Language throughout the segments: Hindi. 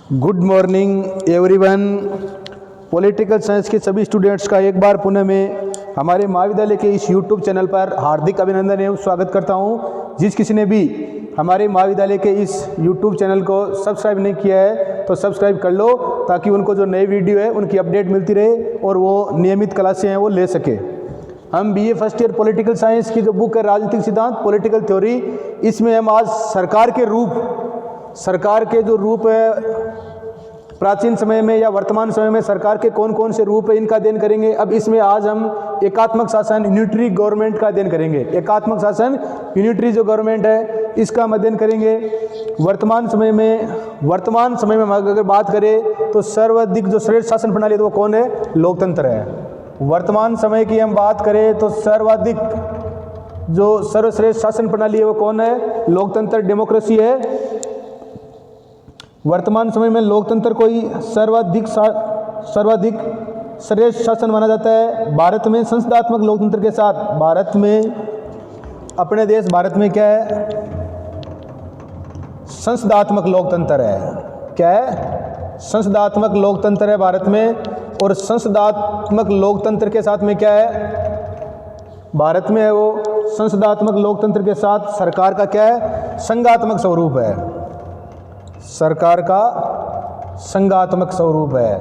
Good morning everyone. Political science के सभी स्टूडेंट्स का एक बार पुनः मैं हमारे महाविद्यालय के इस यूट्यूब चैनल पर हार्दिक अभिनंदन एवं स्वागत करता हूं। जिस किसी ने भी हमारे महाविद्यालय के इस यूट्यूब चैनल को सब्सक्राइब नहीं किया है तो सब्सक्राइब कर लो, ताकि उनको जो नई वीडियो है उनकी अपडेट मिलती रहे और वो नियमित क्लासें हैं वो ले सके। हम BA first year political science की जो बुक है राजनीतिक सिद्धांत पॉलिटिकल थ्योरी, इसमें हम आज सरकार के जो रूप है प्राचीन समय में या वर्तमान समय में सरकार के कौन कौन से रूप है इनका अध्ययन करेंगे। अब इसमें आज हम एकात्मक शासन यूनिटरी गवर्नमेंट का अध्ययन करेंगे। एकात्मक शासन यूनिटरी जो गवर्नमेंट है इसका हम अध्ययन करेंगे। वर्तमान समय में हम अगर बात करें तो सर्वाधिक जो श्रेष्ठ शासन प्रणाली है तो वो कौन है? लोकतंत्र है। वर्तमान समय की हम बात करें तो सर्वाधिक जो सर्वश्रेष्ठ शासन प्रणाली है वो कौन है? लोकतंत्र, डेमोक्रेसी है। वर्तमान समय में लोकतंत्र को ही सर्वाधिक श्रेष्ठ शासन माना जाता है। भारत में संसदात्मक लोकतंत्र के साथ अपने देश भारत में क्या है? संसदात्मक लोकतंत्र है। क्या है? संसदात्मक लोकतंत्र है भारत में। और संसदात्मक लोकतंत्र के साथ में क्या है? भारत में है वो संसदात्मक लोकतंत्र के साथ सरकार का क्या है? संघात्मक स्वरूप है। सरकार का संघात्मक स्वरूप है।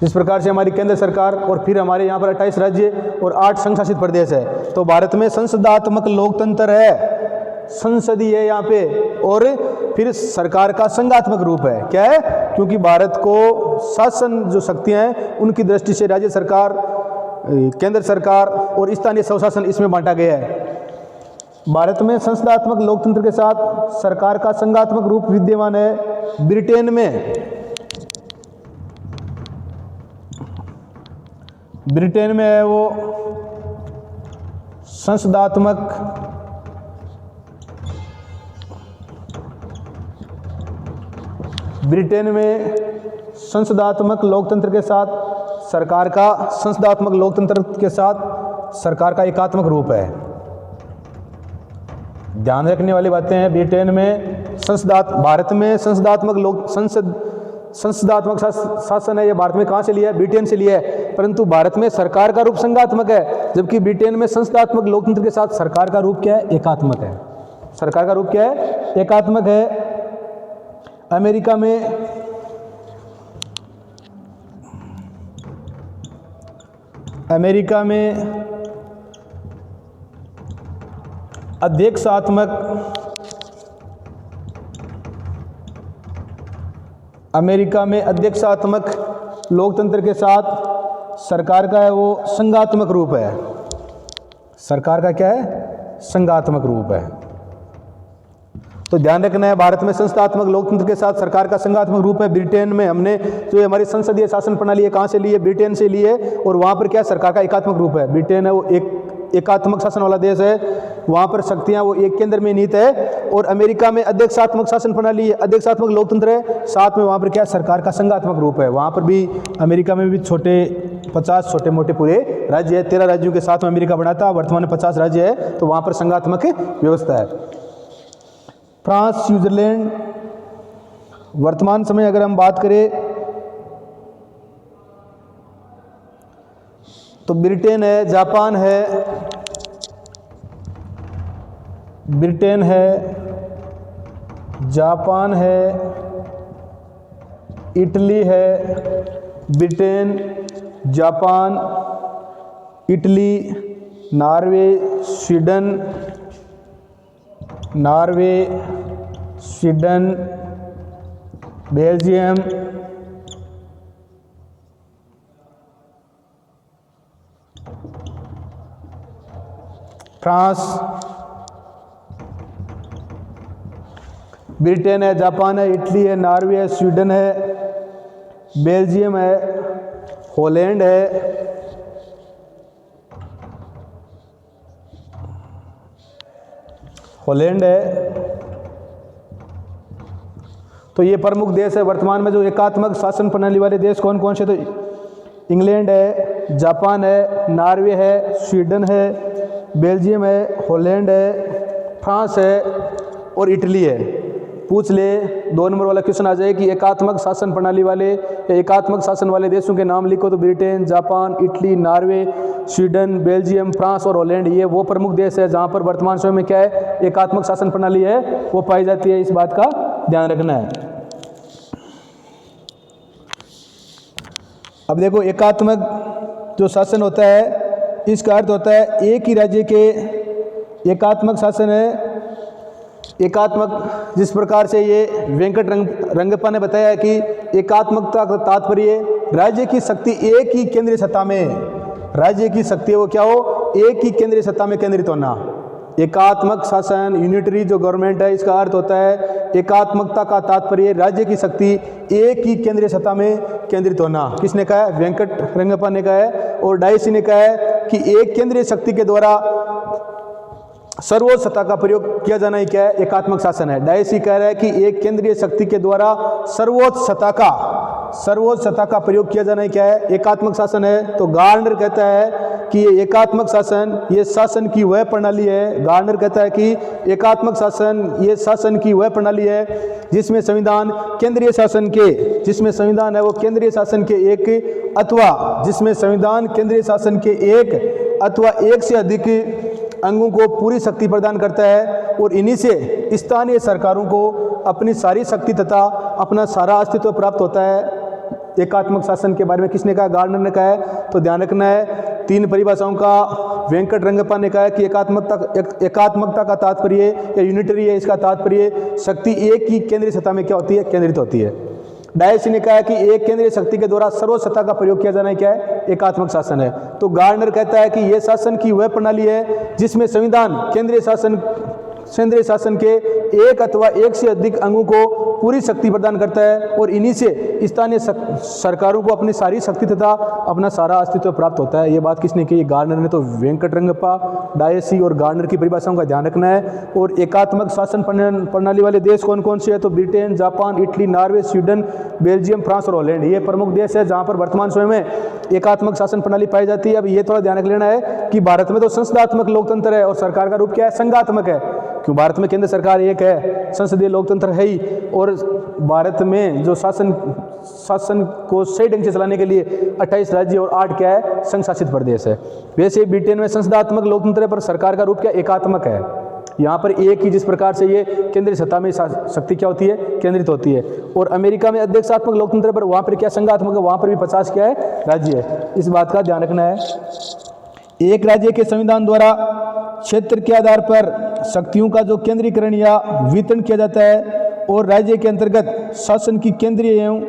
जिस प्रकार से हमारी केंद्र सरकार और फिर हमारे यहाँ पर 28 राज्य और 8 संघ शासित प्रदेश है, तो भारत में संसदात्मक लोकतंत्र है, संसदीय है यहाँ पे, और फिर सरकार का संघात्मक रूप है। क्या है? क्योंकि भारत को शासन जो शक्तियाँ हैं उनकी दृष्टि से राज्य सरकार, केंद्र सरकार और स्थानीय स्वशासन इसमें बांटा गया है। भारत में संसदात्मक लोकतंत्र के साथ सरकार का संघात्मक रूप विद्यमान है। ब्रिटेन में है वो संसदात्मक लोकतंत्र के साथ सरकार का संसदात्मक लोकतंत्र के साथ सरकार का एकात्मक रूप है। ध्यान रखने वाली बातें हैं। ब्रिटेन में भारत में संसदात्मक शासन है। ये भारत में कहाँ से लिया है? ब्रिटेन से लिया है। परंतु भारत में सरकार का रूप संघात्मक है, जबकि ब्रिटेन में संसदात्मक लोकतंत्र के साथ सरकार का रूप क्या है? एकात्मक है। सरकार का रूप क्या है? एकात्मक है। अमेरिका में अध्यक्षात्मक लोकतंत्र के साथ सरकार का है वो संघात्मक रूप है। सरकार का क्या है? संघात्मक रूप है। तो ध्यान रखना है, भारत में संसदात्मक लोकतंत्र के साथ सरकार का संघात्मक रूप है। ब्रिटेन में हमने जो हमारी संसदीय शासन प्रणाली है कहाँ से ली है? ब्रिटेन से ली है। और वहाँ पर क्या? सरकार का एकात्मक रूप है। ब्रिटेन है वो एकात्मक शासन वाला देश है। वहाँ पर शक्तियाँ वो एक केंद्र में निहित है। और अमेरिका में अध्यक्षात्मक शासन प्रणाली है, अध्यक्षात्मक लोकतंत्र है। साथ में वहाँ पर क्या? सरकार का संघात्मक रूप है। वहाँ पर भी अमेरिका में भी 50 छोटे मोटे पूरे राज्य है। 13 राज्यों के साथ में अमेरिका बना था। वर्तमान में 50 राज्य है, तो वहाँ पर संघात्मक व्यवस्था है। फ्रांस, स्विट्जरलैंड, वर्तमान समय अगर हम बात करें तो ब्रिटेन है, जापान है, इटली है। Britain, Japan, Italy, Norway, Sweden, Belgium, France, Britain है, जापान है, इटली है, नॉर्वे है, स्वीडन है, बेल्जियम है, हॉलैंड है, तो ये प्रमुख देश है वर्तमान में जो एकात्मक शासन प्रणाली वाले देश कौन कौन से? तो इंग्लैंड है, जापान है, नॉर्वे है, स्वीडन है, बेल्जियम है, हॉलैंड है, फ्रांस है और इटली है। पूछ ले, 2 नंबर वाला क्वेश्चन आ जाए कि एकात्मक शासन प्रणाली वाले या एकात्मक शासन वाले देशों के नाम लिखो, तो Britain, Japan, Italy, Norway, Sweden, Belgium, France और हॉलैंड, ये वो प्रमुख देश है जहाँ पर वर्तमान समय में क्या है, एकात्मक शासन प्रणाली है वो पाई जाती है। इस बात का ध्यान रखना है। अब देखो, एकात्मक जो शासन होता है इसका अर्थ होता है एक ही राज्य के एकात्मक शासन है। एकात्मक, जिस प्रकार से ये वेंकट रंगप्पा ने बताया कि एकात्मकता का तात्पर्य राज्य की शक्ति एक ही केंद्रीय सत्ता में, राज्य की शक्ति वो क्या हो, एक ही केंद्रीय सत्ता में केंद्रित होना। एकात्मक शासन, यूनिटरी जो गवर्नमेंट है, इसका अर्थ होता है एकात्मकता का तात्पर्य राज्य की शक्ति एक ही केंद्रीय सत्ता में केंद्रित होना। किसने कहा है? वेंकट रंगप्पा ने कहा है। और डायसी ने कहा है कि एक केंद्रीय शक्ति के द्वारा सर्वोच्च सत्ता का प्रयोग किया जाना ही क्या है, एकात्मक शासन है। डायसी कह रहा है कि एक केंद्रीय शक्ति के द्वारा सर्वोच्च सत्ता का प्रयोग किया जाना ही क्या है, एकात्मक शासन है। तो गार्नर कहता है कि ये एकात्मक शासन ये शासन की वह प्रणाली है। गार्नर कहता है कि एकात्मक शासन ये शासन की वह प्रणाली है जिसमें संविधान केंद्रीय शासन के, जिसमें संविधान है वो केंद्रीय शासन के एक अथवा जिसमें संविधान केंद्रीय शासन के एक अथवा एक से अधिक अंगों को पूरी शक्ति प्रदान करता है और इन्हीं से स्थानीय सरकारों को अपनी सारी शक्ति तथा अपना सारा अस्तित्व प्राप्त होता है। एकात्मक शासन के बारे में किसने कहा? गार्नर ने कहा है। तो ध्यान रखना है, 3 परिभाषाओं का वेंकट रंगप्पा ने कहा है कि एकात्मकता का तात्पर्य या यूनिटरी है, इसका तात्पर्य शक्ति एक ही केंद्रीय सत्ता में क्या होती है, केंद्रित होती है। डायसी ने कहा है कि एक केंद्रीय शक्ति के द्वारा सर्वोच्च सत्ता का प्रयोग किया जाना क्या है, एकात्मक शासन है। तो गार्नर कहता है कि यह शासन की वह प्रणाली है जिसमें संविधान केंद्रीय शासन के एक अथवा एक से अधिक अंगों को पूरी शक्ति प्रदान करता है और इन्हीं से स्थानीय सरकारों को अपनी सारी शक्ति तथा अपना सारा अस्तित्व प्राप्त होता है। ये बात किसने की? गार्नर ने। तो वेंकट रंगप्पा, डायसी और गार्नर की परिभाषाओं का ध्यान रखना है। और एकात्मक शासन प्रणाली वाले देश कौन कौन से है? तो Britain, Japan, Italy, Norway, Sweden, Belgium, France और हॉलैंड, ये प्रमुख देश है जहाँ पर वर्तमान समय में एकात्मक शासन प्रणाली पाई जाती है। अब ये थोड़ा ध्यान रख लेना है कि भारत में तो संसदात्मक लोकतंत्र है और सरकार का रूप क्या है, संघात्मक है। क्यों? भारत में केंद्र सरकार एक है, संसदीय लोकतंत्र है ही, और भारत में जो शासन को सही ढंग से चलाने के लिए 28 राज्य और 8 क्या है, संघ शासित प्रदेश है। वैसे ब्रिटेन में संसदात्मक लोकतंत्र है पर सरकार का रूप क्या, एकात्मक है। यहाँ पर एक ही जिस प्रकार से ये केंद्रीय सत्ता में शक्ति क्या होती है, केंद्रित होती है। और अमेरिका में अध्यक्षात्मक लोकतंत्र पर वहाँ पर क्या संघात्मक है, वहाँ पर भी 50 क्या है, राज्य है। इस बात का ध्यान रखना है। एक राज्य के संविधान द्वारा क्षेत्र के आधार पर शक्तियों का जो केंद्रीकरण या वितरण किया जाता है और राज्य के अंतर्गत शासन की केंद्रीय एवं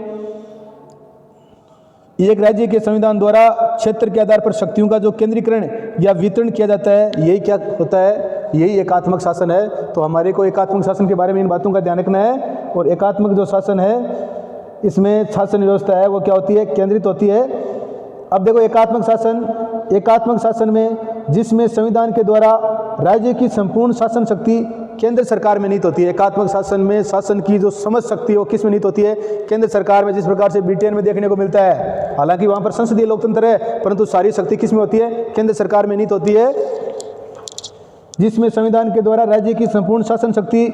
एक राज्य के संविधान द्वारा क्षेत्र के आधार पर शक्तियों का जो केंद्रीकरण या वितरण किया जाता है, यही क्या होता है, यही एकात्मक शासन है। तो हमारे को एकात्मक शासन के बारे में इन बातों का ध्यान रखना है। और एकात्मक जो शासन है इसमें शासन व्यवस्था है वो क्या होती है, केंद्रित होती है। अब देखो, एकात्मक शासन में जिसमें संविधान के द्वारा राज्य की संपूर्ण शासन शक्ति केंद्र सरकार में निहित होती है। एकात्मक शासन में शासन की जो समझ शक्ति है वो किस में निहित होती है, केंद्र सरकार में। जिस प्रकार से ब्रिटेन में देखने को मिलता है, हालांकि वहां पर संसदीय लोकतंत्र है परंतु सारी शक्ति किस में होती है, केंद्र सरकार में निहित होती है। जिसमें संविधान के द्वारा राज्य की संपूर्ण शासन शक्ति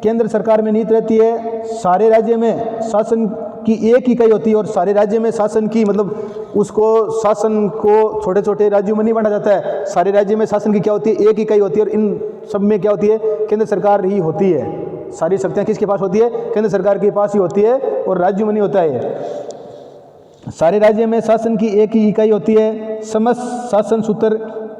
केंद्र सरकार में निहित रहती है। सारे राज्य में शासन की एक इकाई होती है और सारे राज्य में शासन की मतलब उसको शासन को छोटे छोटे राज्यों में नहीं बांटा जाता है। सारे राज्य में शासन की क्या होती है, एक इकाई होती है और इन सब में क्या होती है, केंद्र सरकार ही होती है। सारी शक्तियाँ किसके पास होती है, केंद्र सरकार के पास ही होती है और राज्यों में नहीं होता है। सारे राज्य में शासन की एक ही इकाई होती है। समस्त शासन सूत्र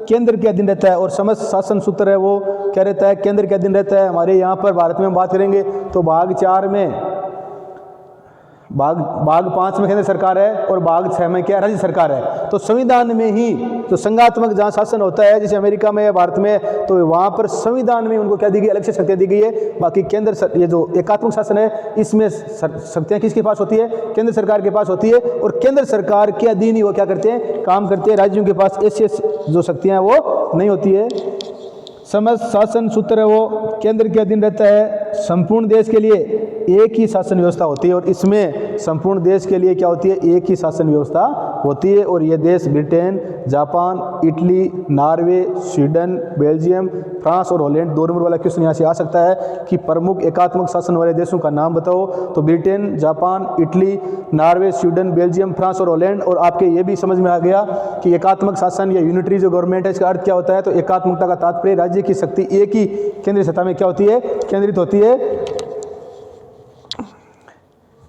केंद्र के अधीन रहता है और समस्त शासन सूत्र है वो क्या रहता है, केंद्र के अधीन रहता है। हमारे यहाँ पर भारत में हम बात करेंगे तो भाग 4 में भाग 5 में केंद्र सरकार है और भाग 6 में क्या, राज्य सरकार है। तो संविधान में ही तो संघात्मक जहाँ शासन होता है, जैसे अमेरिका में या भारत में, तो वहाँ पर संविधान में उनको क्या दी गई, अलग से शक्तियाँ दी गई है। बाकी ये जो एकात्मक शासन है इसमें शक्तियाँ किसके पास होती है, केंद्र सरकार के पास होती है और केंद्र सरकार के अधीन ही वो क्या करते हैं, काम करते हैं। राज्यों के पास ऐसी जो शक्तियाँ हैं वो नहीं होती है। समस्त शासन सूत्र है वो केंद्र के अधीन रहता है। संपूर्ण देश के लिए एक ही शासन व्यवस्था होती है और इसमें संपूर्ण देश के लिए क्या होती है, एक ही शासन व्यवस्था होती है। और ये देश Britain, Japan, Italy, Norway, Sweden, Belgium, France और हॉलैंड। 2 नंबर वाला क्वेश्चन यहाँ से आ सकता है कि प्रमुख एकात्मक शासन वाले देशों का नाम बताओ। तो Britain, Japan, Italy, Norway, Sweden, Belgium, France और हॉलैंड। और आपके ये भी समझ में आ गया कि एकात्मक शासन या यूनिटरी जो गवर्नमेंट है इसका अर्थ क्या होता है। तो एकात्मकता का तात्पर्य राज्य की शक्ति एक ही केंद्रीय सत्ता में क्या होती है, केंद्रित होती है,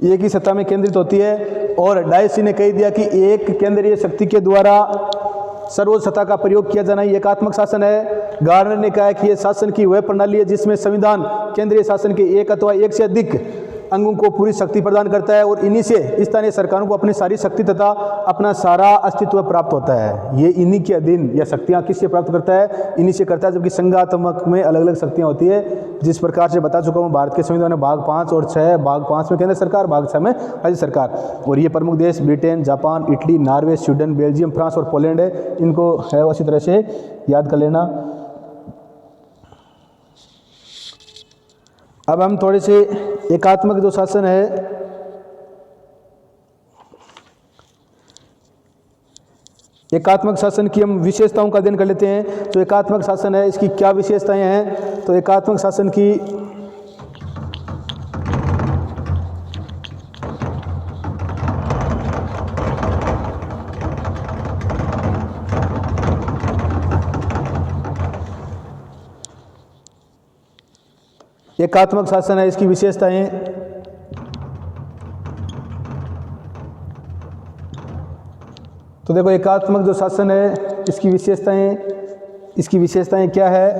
एक ही सत्ता में केंद्रित होती है। और डायसी ने कह दिया कि एक केंद्रीय शक्ति के द्वारा सर्वोच्च सत्ता का प्रयोग किया जाना ही एकात्मक शासन है। गार्नर ने कहा कि यह शासन की वह प्रणाली है जिसमें संविधान केंद्रीय शासन के एक अथवा एक से अधिक अंगों को पूरी शक्ति प्रदान करता है और इन्हीं से स्थानीय सरकारों को अपनी सारी शक्ति तथा अपना सारा अस्तित्व प्राप्त होता है। ये इन्हीं के अधीन यह शक्तियाँ किससे प्राप्त करता है, इन्हीं से करता है। जबकि संघात्मक में अलग अलग शक्तियाँ होती है, जिस प्रकार से बता चुका हूँ भारत के संविधान में भाग 5 और 6, भाग 5 में केंद्र सरकार, भाग 6 में राज्य सरकार। और ये प्रमुख देश Britain, Japan, Italy, Norway, Sweden, Belgium, France और पोलैंड है। इनको है उसी तरह से याद कर लेना। अब हम थोड़े से एकात्मक जो शासन है, एकात्मक शासन की हम विशेषताओं का अध्ययन कर लेते हैं। तो एकात्मक शासन है, इसकी क्या विशेषताएं हैं। तो एकात्मक शासन की एकात्मक शासन है, इसकी विशेषताएं। तो देखो एकात्मक जो शासन है इसकी विशेषताएं क्या है।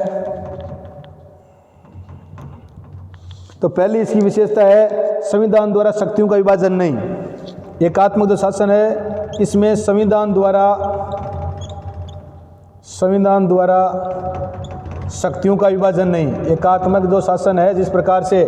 तो पहली इसकी विशेषता है संविधान द्वारा शक्तियों का विभाजन नहीं। एकात्मक जो शासन है इसमें संविधान द्वारा शक्तियों का विभाजन नहीं। एकात्मक जो शासन है, जिस प्रकार से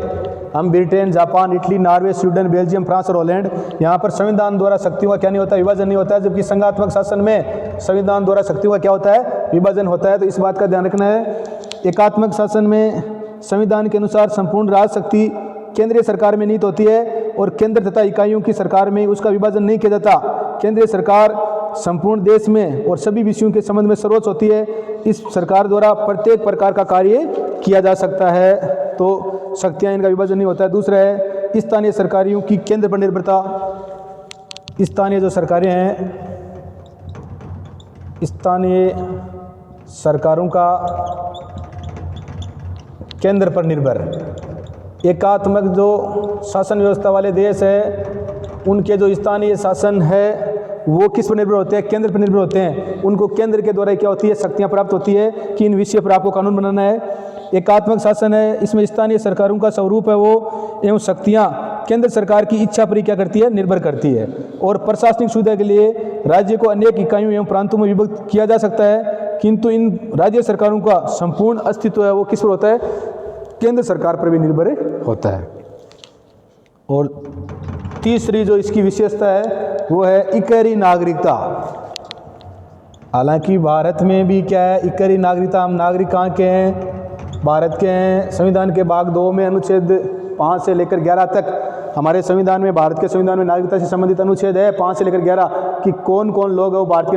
हम Britain, Japan, Italy, Norway, Sweden, Belgium, France और हॉलैंड, यहाँ पर संविधान द्वारा शक्तियों का क्या नहीं होता, विभाजन नहीं होता है। जबकि संघात्मक शासन में संविधान द्वारा शक्तियों का क्या होता है, विभाजन होता है। तो इस बात का ध्यान रखना है। एकात्मक शासन में संविधान के अनुसार संपूर्ण राज शक्ति केंद्रीय सरकार में निहित होती है और केंद्र तथा इकाइयों की सरकार में उसका विभाजन नहीं किया जाता। केंद्रीय सरकार संपूर्ण देश में और सभी विषयों के संबंध में सर्वोच्च होती है। इस सरकार द्वारा प्रत्येक प्रकार का कार्य किया जा सकता है। तो शक्तियाँ, इनका विभाजन नहीं होता है। दूसरा है स्थानीय सरकारों की केंद्र पर निर्भरता। स्थानीय जो सरकारें हैं, स्थानीय सरकारों का केंद्र पर निर्भर। एकात्मक जो शासन व्यवस्था वाले देश है उनके जो स्थानीय शासन है वो किस पर निर्भर होते हैं, केंद्र पर निर्भर होते हैं। उनको केंद्र के द्वारा क्या होती है, शक्तियाँ प्राप्त होती है कि इन विषय पर आपको कानून बनाना है। एकात्मक शासन है, इसमें स्थानीय सरकारों का स्वरूप है वो एवं शक्तियाँ केंद्र सरकार की इच्छा पर क्या करती है, निर्भर करती है। और प्रशासनिक सुविधा के लिए राज्य को अनेक इकाइयों एवं प्रांतों में विभक्त किया जा सकता है, किंतु इन राज्य सरकारों का संपूर्ण अस्तित्व है वो किस पर होता है, केंद्र सरकार पर भी निर्भर होता है। और तीसरी जो इसकी विशेषता है वो है इकहरी नागरिकता। हालांकि भारत में भी क्या है, इकहरी नागरिकता। हम नागरिक कहाँ के हैं, भारत के हैं। संविधान के भाग 2 में अनुच्छेद 5 से लेकर 11 तक हमारे संविधान में, भारत के संविधान में नागरिकता से संबंधित अनुच्छेद है 5 से लेकर 11 कि कौन कौन लोग वो भारत के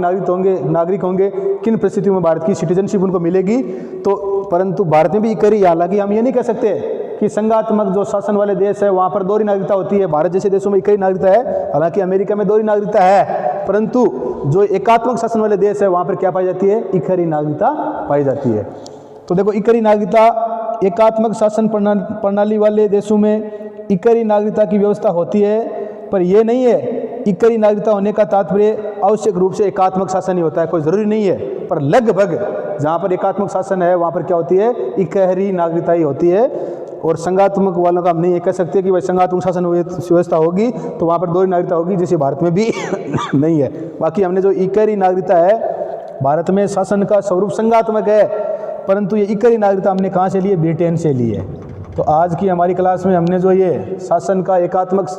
नागरिक होंगे, किन परिस्थितियों में भारत की सिटीजनशिप उनको मिलेगी। तो परंतु भारत में भी इकहरी, हालांकि हम ये नहीं कह सकते कि संघात्मक जो शासन वाले देश है वहाँ पर दोहरी नागरिकता होती है। भारत जैसे देशों में इकहरी नागरिकता है, हालांकि अमेरिका में दोहरी नागरिकता है, परंतु जो एकात्मक शासन वाले देश है वहाँ पर क्या पाई जाती है, इकहरी नागरिकता पाई जाती है। तो देखो इकहरी नागरिकता, एकात्मक शासन प्रणाली वाले देशों में इकहरी नागरिकता की व्यवस्था होती है, पर यह नहीं है इकहरी नागरिकता होने का तात्पर्य आवश्यक रूप से एकात्मक शासन ही होता है, कोई ज़रूरी नहीं है। पर लगभग जहाँ पर एकात्मक शासन है वहाँ पर क्या होती है, इकहरी नागरिकता ही होती है। और संघात्मक वालों का हम नहीं ये कह सकते कि भाई संघात्मक शासन व्यवस्था होगी तो वहाँ पर दोहरी नागरिकता होगी, जैसे भारत में भी नहीं है। बाकी हमने जो इकहरी नागरिकता है, भारत में शासन का स्वरूप संघात्मक है, परंतु ये इकहरी नागरिकता हमने कहाँ से ली है, ब्रिटेन से ली है। तो आज की हमारी क्लास में हमने जो ये शासन का एकात्मक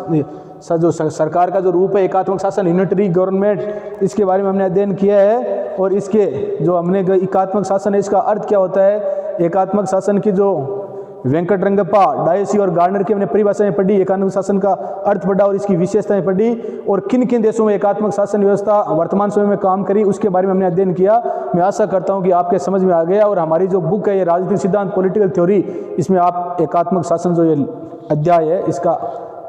जो सरकार का जो रूप है, एकात्मक शासन, यूनिटरी गवर्नमेंट, इसके बारे में हमने अध्ययन किया है। और इसके जो हमने एकात्मक शासन है इसका अर्थ क्या होता है, एकात्मक शासन की जो वेंकट रंगप्पा, डायसी और गार्नर की हमने परिभाषाएं पढ़ी, एकात्मक शासन का अर्थ पढ़ा और इसकी विशेषताएं पढ़ी, और किन किन देशों में एकात्मक शासन व्यवस्था वर्तमान समय में काम करी उसके बारे में हमने अध्ययन किया। मैं आशा करता हूं कि आपके समझ में आ गया, और हमारी जो बुक है ये राजनीतिक सिद्धांत पॉलिटिकल थ्योरी, इसमें आप एकात्मक शासन जो ये अध्याय है इसका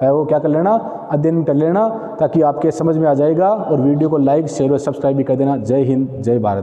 है वो क्या कर लेना, अध्ययन कर लेना, ताकि आपके समझ में आ जाएगा। और वीडियो को लाइक शेयर और सब्सक्राइब भी कर देना। जय हिंद, जय भारत।